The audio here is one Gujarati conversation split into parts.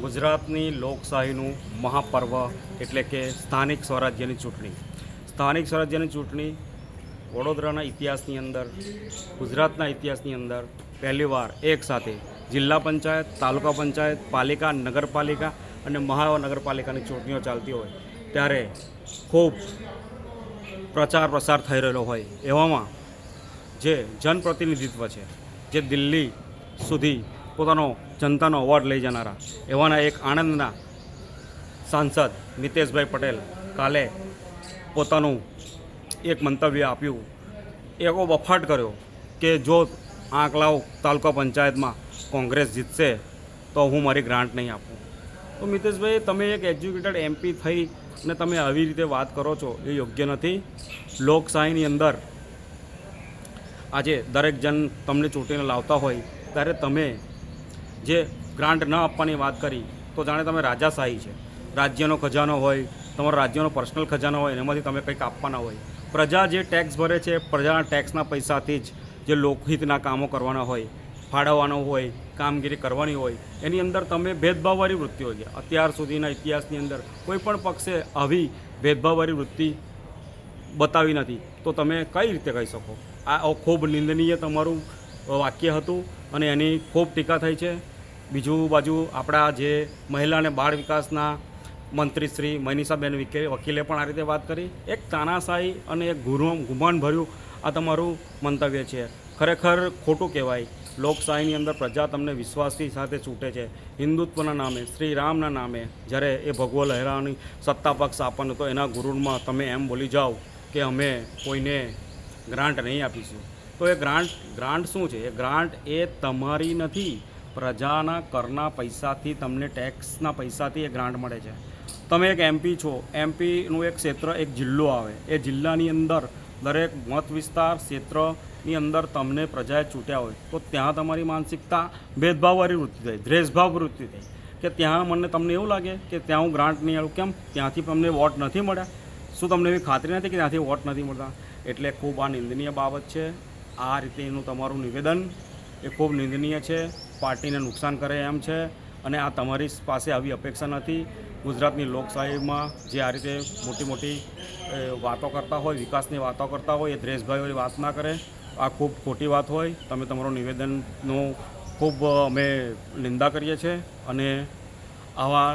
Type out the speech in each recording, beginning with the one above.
ગુજરાતની લોકશાહીનું મહાપર્વ એટલે કે સ્થાનિક સ્વરાજ્યની ચૂંટણી. સ્થાનિક સ્વરાજ્યની ચૂંટણી વડોદરાના ઇતિહાસની અંદર, ગુજરાતના ઇતિહાસની અંદર પહેલીવાર એકસાથે જિલ્લા પંચાયત, તાલુકા પંચાયત, પાલિકા, નગરપાલિકા અને મહાનગરપાલિકાની ચૂંટણીઓ ચાલતી હોય ત્યારે ખૂબ પ્રચાર પ્રસાર થઈ રહેલો હોય એવામાં જે જનપ્રતિનિધિત્વ છે, જે દિલ્હી સુધી પોતાનો જનતાનો અવોર્ડ લઈ જનારા એવાના એક આણંદના સાંસદ મિતેશભાઈ પટેલ કાલે પોતાનું એક મંતવ્ય આપ્યું, એવો બફાટ કર્યો કે જો આંકલાવ તાલુકા પંચાયતમાં કોંગ્રેસ જીતશે તો હું મારી ગ્રાન્ટ નહીં આપું. તો મિતેશભાઈ, તમે એક એજ્યુકેટેડ એમપી થઈ અને તમે આવી રીતે વાત કરો છો એ યોગ્ય નથી. લોકશાહીની અંદર આજે દરેક જન તમને ચૂંટીને લાવતા હોય ત્યારે તમે જે ગ્રાન્ટ ન આપવાની વાત કરી તો જાણે તમે રાજાશાહી છે. રાજ્યનો ખજાનો હોય, તમારો રાજ્યનો પર્સનલ ખજાનો હોય, એમાંથી તમે કંઈક આપવાના હોય. પ્રજા જે ટેક્સ ભરે છે, પ્રજાના ટેક્સના પૈસાથી જ જે લોકહિતના કામો કરવાના હોય, ફાળવવાનો હોય, કામગીરી કરવાની હોય, એની અંદર તમે ભેદભાવવાળી વૃત્તિ હોય. અત્યાર સુધીના ઇતિહાસની અંદર કોઈ પણ પક્ષે આવી ભેદભાવવાળી વૃત્તિ બતાવી નથી, તો તમે કઈ રીતે કહી શકો? આ ખૂબ નિંદનીય તમારું વાક્ય હતું અને એની ખૂબ ટીકા થઈ છે. બીજું બાજુ આપણા જે મહિલા અને બાળ વિકાસના મંત્રી શ્રી મનીષાબેન વકીલે પણ આ રીતે વાત કરી. એક તાનાશાહી અને એક ગુમાનભર્યું આ તમારું મંતવ્ય છે. ખરેખર ખોટું કહેવાય. લોકશાહીની અંદર પ્રજા તમને વિશ્વાસની સાથે ચૂંટે છે. હિન્દુત્વના નામે, શ્રી રામના નામે જ્યારે એ ભગવો લહેરાવાની સત્તા પક્ષ આપવાનો તો એના ગુરુમાં તમે એમ બોલી જાઓ કે અમે કોઈને ગ્રાન્ટ નહીં આપીશું. તો એ ગ્રાન્ટ શું છે? એ ગ્રાન્ટ એ તમારી નથી, પ્રજાના કરના પૈસાથી, તમને ટેક્સના પૈસાથી એ ગ્રાન્ટ મળે છે. તમે એક એમપી છો, એમપીનું એક ક્ષેત્ર, એક જિલ્લો આવે, એ જિલ્લાની અંદર દરેક મત વિસ્તાર ક્ષેત્રની અંદર તમને પ્રજાએ ચૂંટ્યા હોય તો ત્યાં તમારી માનસિકતા ભેદભાવવાળી વૃત્તિ થઈ, દ્વેષભાવ વૃત્તિ થઈ કે ત્યાં તમને એવું લાગે કે ત્યાં હું ગ્રાન્ટ નહીં આવું. કેમ? ત્યાંથી તમને વોટ નથી મળ્યા? શું તમને એવી ખાતરી નથી કે ત્યાંથી વોટ નથી મળતા? એટલે ખૂબ આ નિંદનીય બાબત છે. આ રીતે એનું તમારું નિવેદન એ ખૂબ નિંદનીય છે, પાર્ટીને નુકસાન કરે એમ છે અને આ તમારી પાસે આવી અપેક્ષા નથી. ગુજરાતની લોકશાહીમાં જે આ રીતે મોટી વાતો કરતા હોય, વિકાસની વાતો કરતા હોય, એ દ્વેષભાઈઓની વાત ના કરે. આ ખૂબ ખોટી વાત હોય. તમે તમારું નિવેદનનું ખૂબ અમે નિંદા કરીએ છીએ અને આવા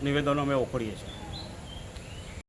નિવેદનો અમે ઓખડીએ છીએ.